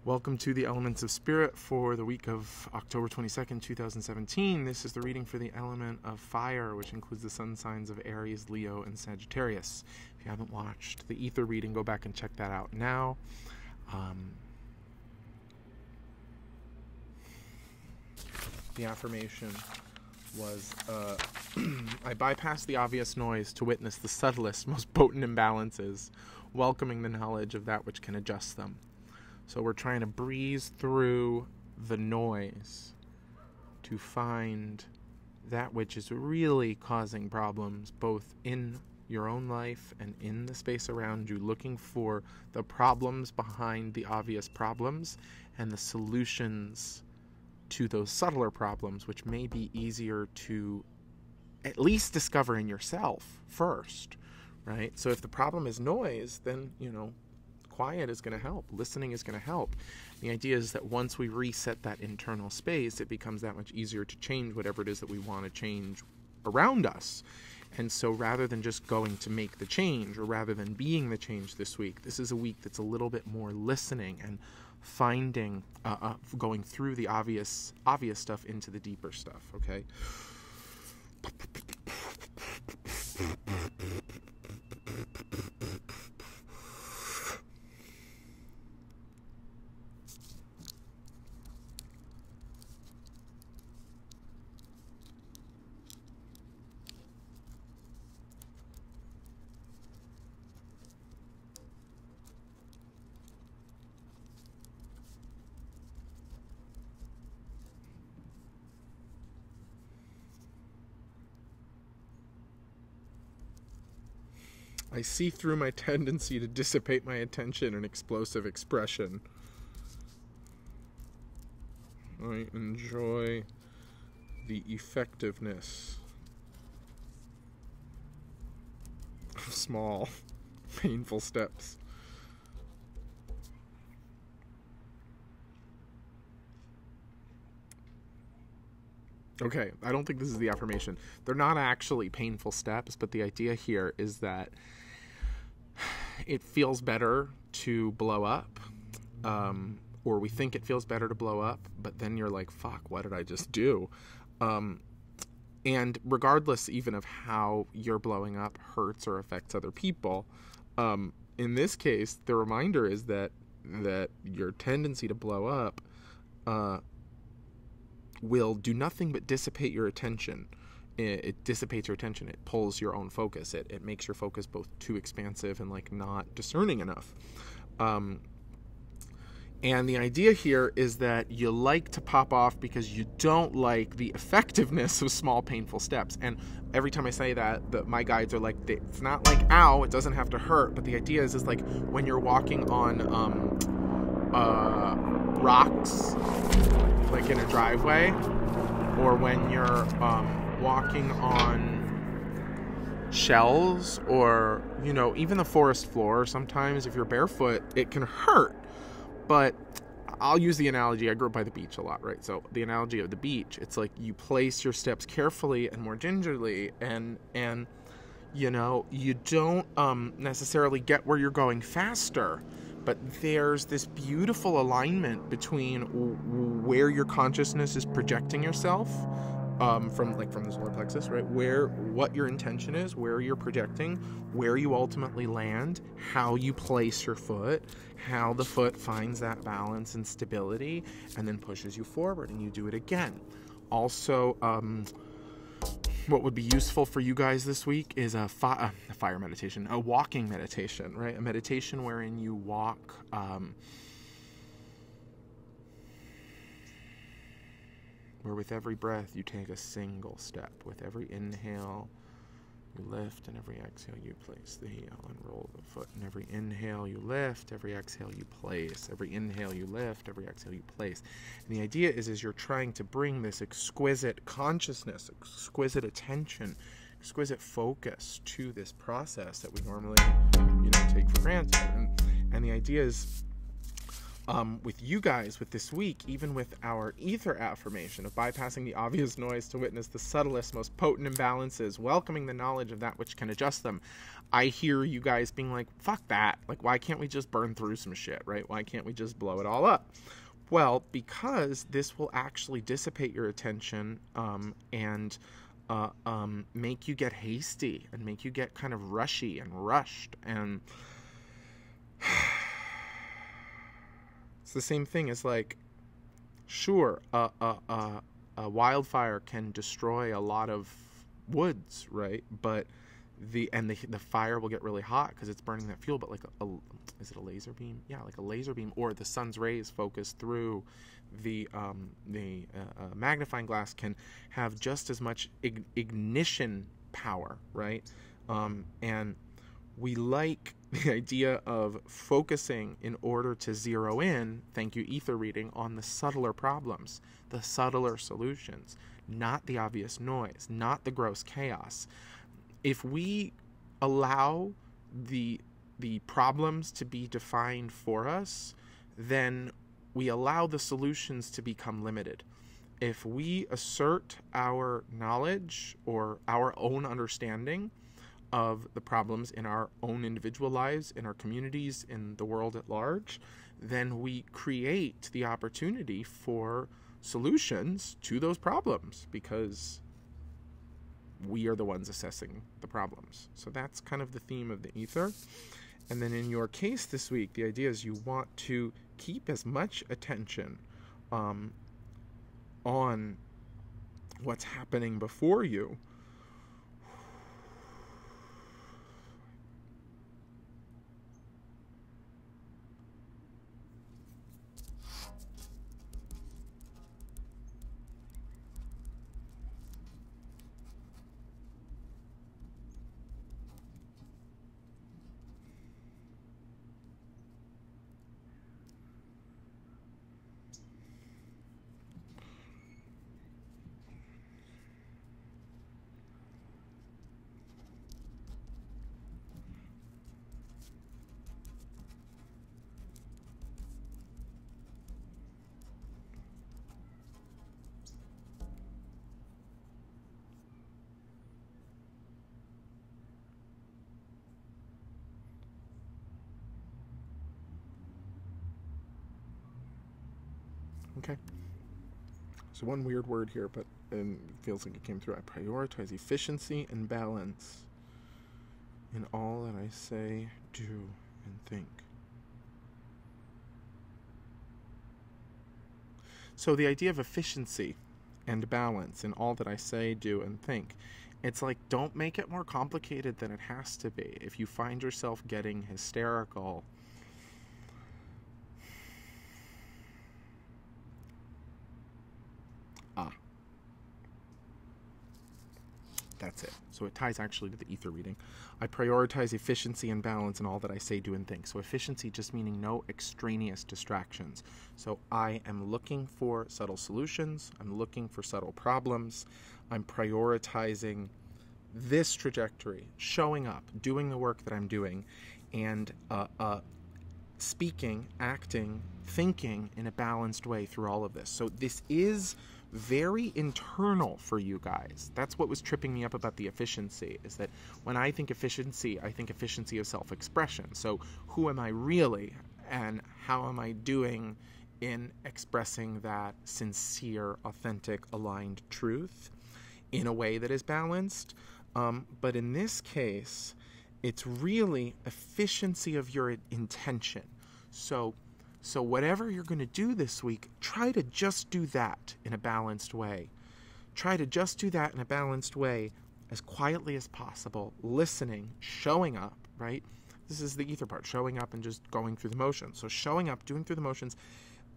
Welcome to the Elements of Spirit for the week of October 22nd, 2017. This is the reading for the element of fire, which includes the sun signs of Aries, Leo, and Sagittarius. If you haven't watched the ether reading, go back and check that out now. The affirmation was, I bypass the obvious noise to witness the subtlest, most potent imbalances, welcoming the knowledge of that which can adjust them. So we're trying to breeze through the noise to find that which is really causing problems, both in your own life and in the space around you, looking for the problems behind the obvious problems and the solutions to those subtler problems, which may be easier to at least discover in yourself first, right? So if the problem is noise, then, quiet is going to help. Listening is going to help. The idea is that once we reset that internal space, it becomes that much easier to change whatever it is that we want to change around us. And so rather than just going to make the change, or rather than being the change this week, this is a week that's a little bit more listening and finding, going through the obvious stuff into the deeper stuff, okay? I see through my tendency to dissipate my attention in explosive expression. I enjoy the effectiveness of small, painful steps. Okay, I don't think this is the affirmation. They're not actually painful steps, but the idea here is that it feels better to blow up, or we think it feels better to blow up, but then you're like, fuck, what did I just do? And regardless even of how you're blowing up hurts or affects other people, in this case, the reminder is that your tendency to blow up will do nothing but dissipate your attention. It dissipates your attention. It pulls your own focus. It makes your focus both too expansive and not discerning enough. And the idea here is that you like to pop off because you don't like the effectiveness of small painful steps. And every time I say that, my guides are like, it's not like, ow, it doesn't have to hurt. But the idea is like when you're walking on rocks, like in a driveway, or when you're walking on shells, or even the forest floor. Sometimes if you're barefoot, it can hurt. But I'll use the analogy, I grew up by the beach a lot, right? So the analogy of the beach, it's like you place your steps carefully and more gingerly, and you don't necessarily get where you're going faster. But there's this beautiful alignment between where your consciousness is projecting yourself, from the solar plexus, right? What your intention is, where you're projecting, where you ultimately land, how you place your foot, how the foot finds that balance and stability, and then pushes you forward, and you do it again. Also, what would be useful for you guys this week is a fire meditation, a walking meditation, right? A meditation wherein you walk, where with every breath you take a single step. With every inhale, you lift, and every exhale you place the heel and roll the foot. And every inhale you lift, every exhale you place. Every inhale you lift, every exhale you place. And the idea is you're trying to bring this exquisite consciousness, exquisite attention, exquisite focus to this process that we normally, take for granted. And the idea is, with you guys, with this week, even with our ether affirmation of bypassing the obvious noise to witness the subtlest, most potent imbalances, welcoming the knowledge of that which can adjust them. I hear you guys being like, fuck that. Like, why can't we just burn through some shit, right? Why can't we just blow it all up? Well, because this will actually dissipate your attention and make you get hasty and make you get kind of rushy and rushed. And it's the same thing as, like, sure, a wildfire can destroy a lot of woods, right? But the fire will get really hot because it's burning that fuel. But like is it a laser beam? Yeah, like a laser beam, or the sun's rays focused through the magnifying glass can have just as much ignition power, right? And we like the idea of focusing in order to zero in, thank you ether reading, on the subtler problems, the subtler solutions, not the obvious noise, not the gross chaos. If we allow the problems to be defined for us, then we allow the solutions to become limited. If we assert our knowledge or our own understanding of the problems in our own individual lives, in our communities, in the world at large, then we create the opportunity for solutions to those problems, because we are the ones assessing the problems. So that's kind of the theme of the ether. And then in your case this week, the idea is you want to keep as much attention on what's happening before you. Okay. So one weird word here, but it feels like it came through. I prioritize efficiency and balance in all that I say, do, and think. So the idea of efficiency and balance in all that I say, do, and think, it's like, don't make it more complicated than it has to be. If you find yourself getting hysterical, that's it. So it ties actually to the ether reading. I prioritize efficiency and balance in all that I say, do, and think. So efficiency just meaning no extraneous distractions. So I am looking for subtle solutions. I'm looking for subtle problems. I'm prioritizing this trajectory, showing up, doing the work that I'm doing, and speaking, acting, thinking in a balanced way through all of this. So this is very internal for you guys. That's what was tripping me up about the efficiency, is that when I think efficiency of self-expression. So who am I really, and how am I doing in expressing that sincere, authentic, aligned truth in a way that is balanced? But in this case, it's really efficiency of your intention. So whatever you're going to do this week, try to just do that in a balanced way. Try to just do that in a balanced way, as quietly as possible, listening, showing up, right? This is the ether part, showing up and just going through the motions. So showing up, doing through the motions,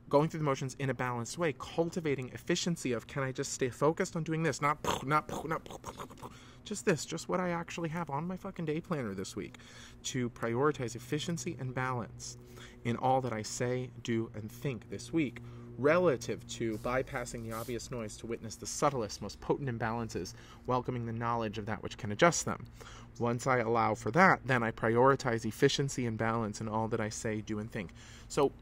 going through the motions in a balanced way, cultivating efficiency of, can I just stay focused on doing this? Not just this, just what I actually have on my fucking day planner this week, to prioritize efficiency and balance in all that I say, do, and think this week, relative to bypassing the obvious noise to witness the subtlest, most potent imbalances, welcoming the knowledge of that which can adjust them. Once I allow for that, then I prioritize efficiency and balance in all that I say, do, and think. So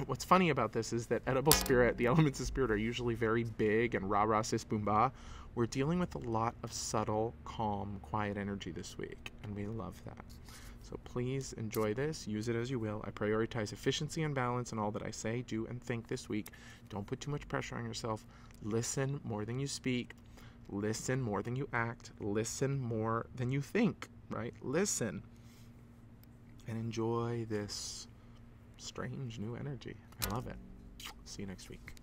what's funny about this is that edible spirit, the elements of spirit, are usually very big and rah-rah sis boom bah. We're dealing with a lot of subtle, calm, quiet energy this week, and we love that. So please enjoy this. Use it as you will. I prioritize efficiency and balance in all that I say, do, and think this week. Don't put too much pressure on yourself. Listen more than you speak. Listen more than you act. Listen more than you think, right? Listen. And enjoy this strange new energy. I love it. See you next week.